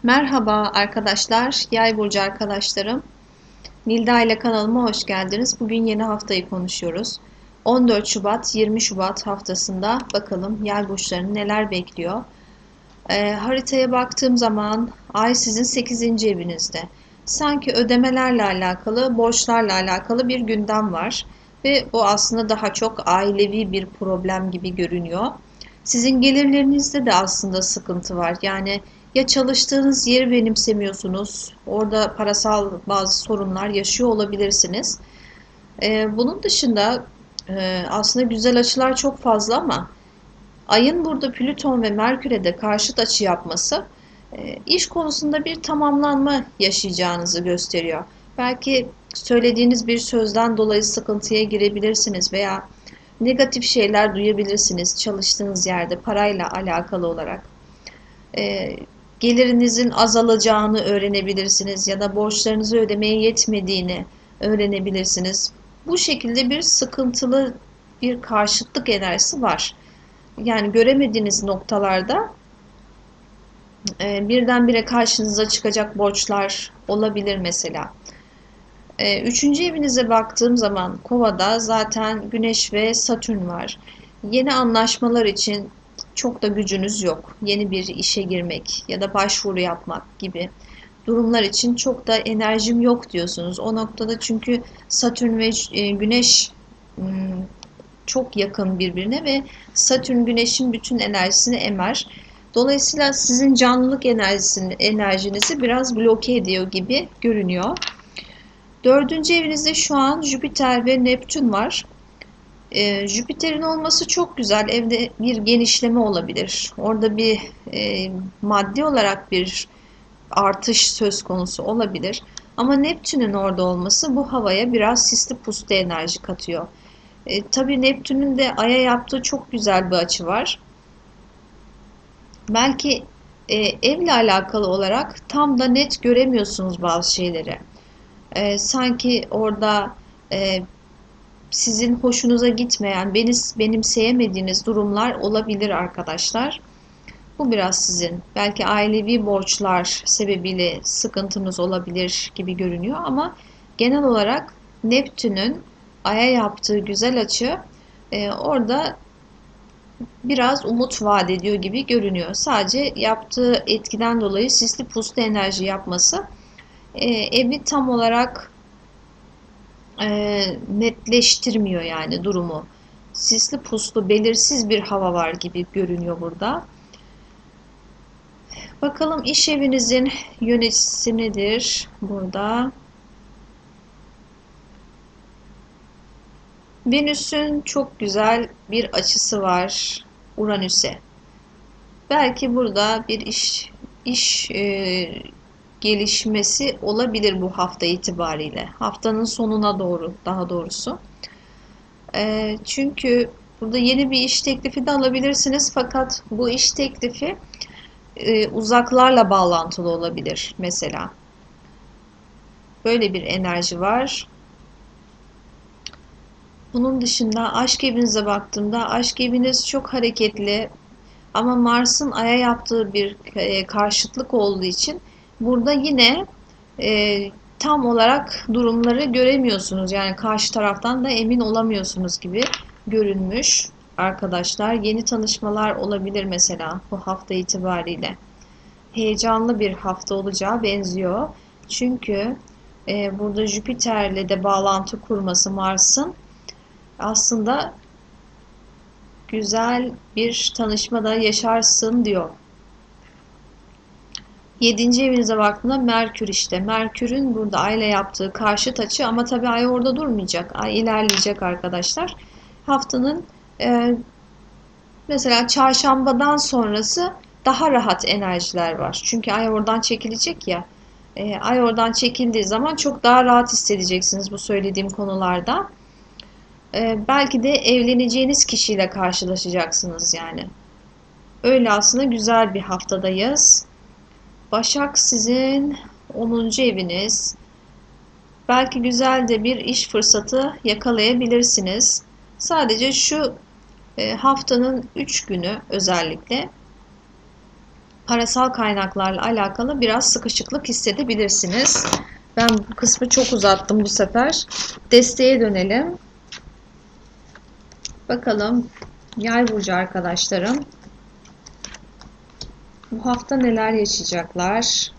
Merhaba arkadaşlar, Yay burcu arkadaşlarım. Nilda ile kanalıma hoş geldiniz. Bugün yeni haftayı konuşuyoruz. 14 Şubat 20 Şubat haftasında bakalım Yay burçlarını neler bekliyor. Haritaya baktığım zaman Ay sizin 8. evinizde. Sanki ödemelerle alakalı, borçlarla alakalı bir gündem var ve bu aslında daha çok ailevi bir problem gibi görünüyor. Sizin gelirlerinizde de aslında sıkıntı var. Yani ya çalıştığınız yeri benimsemiyorsunuz, orada parasal bazı sorunlar yaşıyor olabilirsiniz. Bunun dışında aslında güzel açılar çok fazla ama Ayın burada Plüton ve Merkür'e de karşıt açı yapması iş konusunda bir tamamlanma yaşayacağınızı gösteriyor. Belki söylediğiniz bir sözden dolayı sıkıntıya girebilirsiniz veya negatif şeyler duyabilirsiniz çalıştığınız yerde parayla alakalı olarak. E, Gelirinizin azalacağını öğrenebilirsiniz ya da borçlarınızı ödemeye yetmediğini öğrenebilirsiniz. Bu şekilde bir sıkıntılı bir karşıtlık enerjisi var. Yani göremediğiniz noktalarda birdenbire karşınıza çıkacak borçlar olabilir mesela. Üçüncü evinize baktığım zaman Kova'da zaten Güneş ve Satürn var. Yeni anlaşmalar için çok da gücünüz yok. Yeni bir işe girmek ya da başvuru yapmak gibi durumlar için çok da enerjim yok diyorsunuz. O noktada çünkü Satürn ve Güneş çok yakın birbirine ve Satürn Güneş'in bütün enerjisini emer. Dolayısıyla sizin canlılık enerjinizi biraz bloke ediyor gibi görünüyor. Dördüncü evinizde şu an Jüpiter ve Neptün var. Jüpiter'in olması çok güzel. Evde bir genişleme olabilir. Orada bir maddi olarak bir artış söz konusu olabilir. Ama Neptün'ün orada olması bu havaya biraz sisli puslu enerji katıyor. Tabii Neptün'ün de Ay'a yaptığı çok güzel bir açı var. Belki evle alakalı olarak tam da net göremiyorsunuz bazı şeyleri. Sanki orada e, sizin hoşunuza gitmeyen, benimseyemediğiniz durumlar olabilir arkadaşlar. Bu biraz sizin belki ailevi borçlar sebebiyle sıkıntınız olabilir gibi görünüyor ama genel olarak Neptün'ün Ay'a yaptığı güzel açı orada biraz umut vaat ediyor gibi görünüyor. Sadece yaptığı etkiden dolayı sisli puslu enerji yapması evi tam olarak netleştirmiyor yani durumu. Sisli puslu belirsiz bir hava var gibi görünüyor burada. Bakalım iş evinizin yöneticisi nedir burada? Venüs'ün çok güzel bir açısı var Uranüs'e. Belki burada bir iş gelişmesi olabilir bu hafta itibariyle. Haftanın sonuna doğru daha doğrusu. Çünkü burada yeni bir iş teklifi de alabilirsiniz fakat bu iş teklifi uzaklarla bağlantılı olabilir mesela. Böyle bir enerji var. Bunun dışında aşk evinize baktığımda aşk eviniz çok hareketli ama Mars'ın Ay'a yaptığı bir karşıtlık olduğu için burada yine e, tam olarak durumları göremiyorsunuz. Yani karşı taraftan da emin olamıyorsunuz gibi görünmüş arkadaşlar. Yeni tanışmalar olabilir mesela bu hafta itibariyle. Heyecanlı bir hafta olacağı benziyor. Çünkü burada Jüpiter'le de bağlantı kurması Mars'ın aslında güzel bir tanışmada yaşarsın diyor. Yedinci evinize baktığımda Merkür işte. Merkür'ün burada Ay ile yaptığı karşıt açı ama tabii Ay orada durmayacak. Ay ilerleyecek arkadaşlar. Haftanın e, mesela çarşambadan sonrası daha rahat enerjiler var. Çünkü Ay oradan çekilecek ya. Ay oradan çekildiği zaman çok daha rahat hissedeceksiniz bu söylediğim konularda. Belki de evleneceğiniz kişiyle karşılaşacaksınız yani. Öyle aslında güzel bir haftadayız. Başak sizin 10. eviniz. Belki güzel de bir iş fırsatı yakalayabilirsiniz. Sadece şu haftanın 3 günü özellikle parasal kaynaklarla alakalı biraz sıkışıklık hissedebilirsiniz. Ben bu kısmı çok uzattım bu sefer. Desteğe dönelim. Bakalım Yay burcu arkadaşlarım bu hafta neler yaşayacaklar?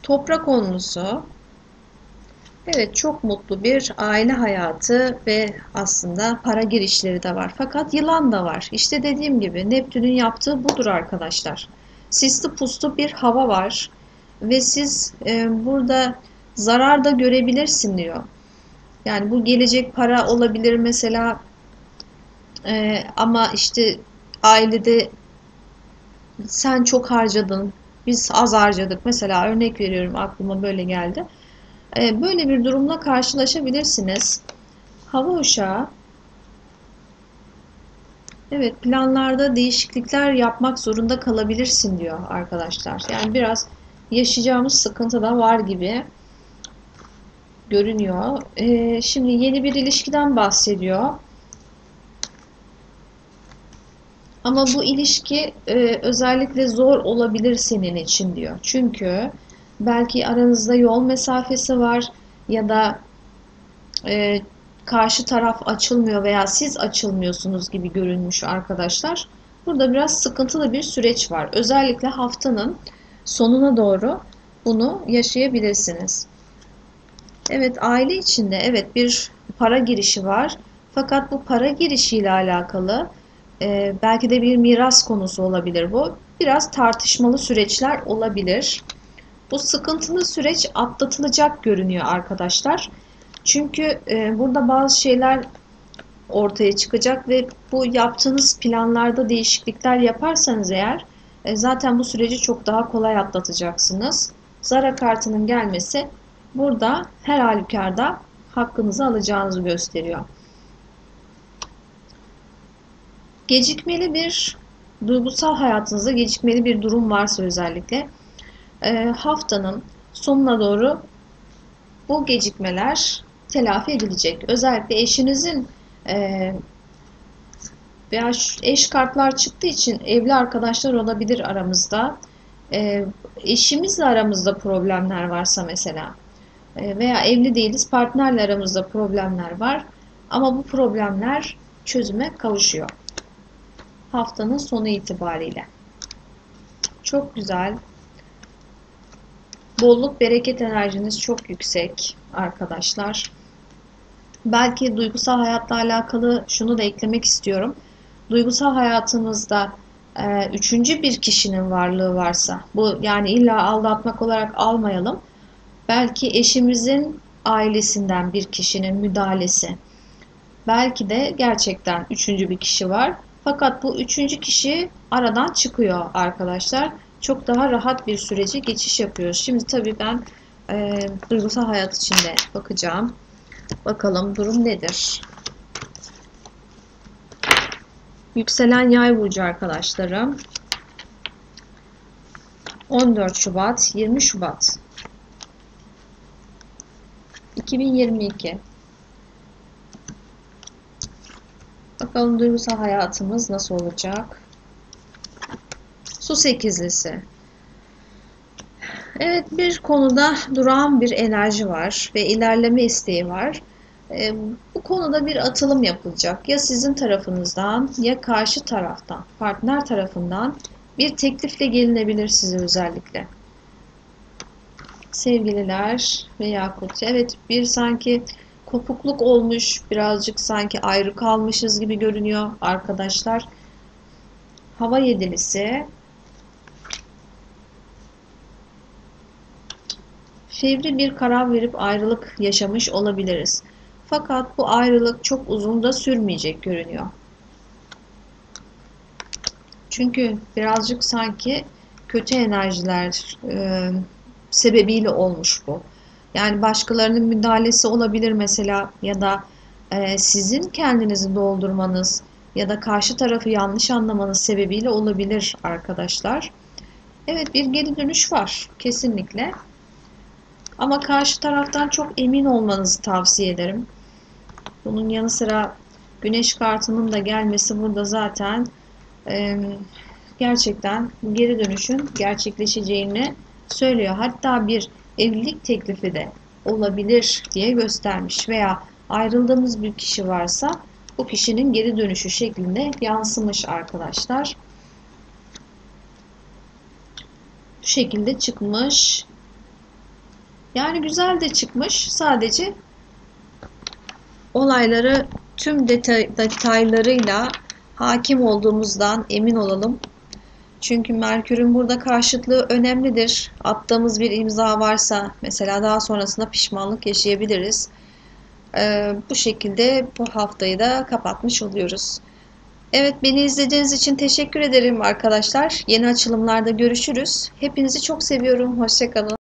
Toprak onlusu. Evet, çok mutlu bir aile hayatı ve aslında para girişleri de var. Fakat yılan da var. İşte dediğim gibi Neptün'ün yaptığı budur arkadaşlar. Sisli puslu bir hava var ve siz burada zarar da görebilirsin diyor. Yani bu gelecek para olabilir mesela, ama işte ailede sen çok harcadın, biz az harcadık. Mesela örnek veriyorum, aklıma böyle geldi. Böyle bir durumla karşılaşabilirsiniz. Hava uşağı, evet, planlarda değişiklikler yapmak zorunda kalabilirsin diyor arkadaşlar. Yani biraz yaşayacağımız sıkıntı da var gibi görünüyor. Şimdi yeni bir ilişkiden bahsediyor. Ama bu ilişki özellikle zor olabilir senin için diyor. Çünkü belki aranızda yol mesafesi var ya da e, karşı taraf açılmıyor veya siz açılmıyorsunuz gibi görünmüş arkadaşlar. Burada biraz sıkıntılı bir süreç var. Özellikle haftanın sonuna doğru bunu yaşayabilirsiniz. Evet, aile içinde evet bir para girişi var. Fakat bu para girişiyle alakalı belki de bir miras konusu olabilir bu. Biraz tartışmalı süreçler olabilir. Bu sıkıntılı süreç atlatılacak görünüyor arkadaşlar. Çünkü burada bazı şeyler ortaya çıkacak ve bu yaptığınız planlarda değişiklikler yaparsanız eğer zaten bu süreci çok daha kolay atlatacaksınız. Zara kartının gelmesi burada her halükarda hakkınızı alacağınızı gösteriyor. Gecikmeli bir duygusal hayatınızda gecikmeli bir durum varsa özellikle haftanın sonuna doğru bu gecikmeler telafi edilecek. Özellikle eşinizin e, veya eş kartlar çıktığı için evli arkadaşlar olabilir aramızda. Eşimizle aramızda problemler varsa mesela veya evli değiliz, partnerle aramızda problemler var. Ama bu problemler çözüme kavuşuyor. Haftanın sonu itibariyle. Çok güzel. Bolluk bereket enerjiniz çok yüksek arkadaşlar. Belki duygusal hayatla alakalı şunu da eklemek istiyorum. Duygusal hayatımızda üçüncü bir kişinin varlığı varsa, bu yani illa aldatmak olarak almayalım. Belki eşimizin ailesinden bir kişinin müdahalesi. Belki de gerçekten üçüncü bir kişi var. Fakat bu üçüncü kişi aradan çıkıyor arkadaşlar. Çok daha rahat bir sürece geçiş yapıyoruz. Şimdi tabii ben duygusal hayat içinde bakacağım. Bakalım durum nedir? Yükselen Yay burcu arkadaşlarım. 14 Şubat, 20 Şubat 2022. Bakalım duygusal hayatımız nasıl olacak? Su sekizlisi. Evet, bir konuda durağan bir enerji var ve ilerleme isteği var. Bu konuda bir atılım yapılacak. Ya sizin tarafınızdan ya karşı taraftan, partner tarafından bir teklifle gelinebilir size özellikle. Sevgililer ve Yakut. Evet, bir sanki kopukluk olmuş, birazcık sanki ayrı kalmışız gibi görünüyor arkadaşlar. Hava yedilisi. Fevri bir karar verip ayrılık yaşamış olabiliriz. Fakat bu ayrılık çok uzun da sürmeyecek görünüyor. Çünkü birazcık sanki kötü enerjiler sebebiyle olmuş bu. Yani başkalarının müdahalesi olabilir mesela ya da sizin kendinizi doldurmanız ya da karşı tarafı yanlış anlamanız sebebiyle olabilir arkadaşlar. Evet, bir geri dönüş var kesinlikle. Ama karşı taraftan çok emin olmanızı tavsiye ederim. Bunun yanı sıra Güneş kartının da gelmesi burada zaten gerçekten geri dönüşün gerçekleşeceğini söylüyor. Hatta bir evlilik teklifi de olabilir diye göstermiş veya ayrıldığımız bir kişi varsa bu kişinin geri dönüşü şeklinde yansımış arkadaşlar. Bu şekilde çıkmış. Yani güzel de çıkmış. Sadece olayları tüm detaylarıyla hakim olduğumuzdan emin olalım. Çünkü Merkür'ün burada karşıtlığı önemlidir. Attığımız bir imza varsa mesela daha sonrasında pişmanlık yaşayabiliriz. Bu şekilde bu haftayı da kapatmış oluyoruz. Evet, beni izlediğiniz için teşekkür ederim arkadaşlar. Yeni açılımlarda görüşürüz. Hepinizi çok seviyorum. Hoşça kalın.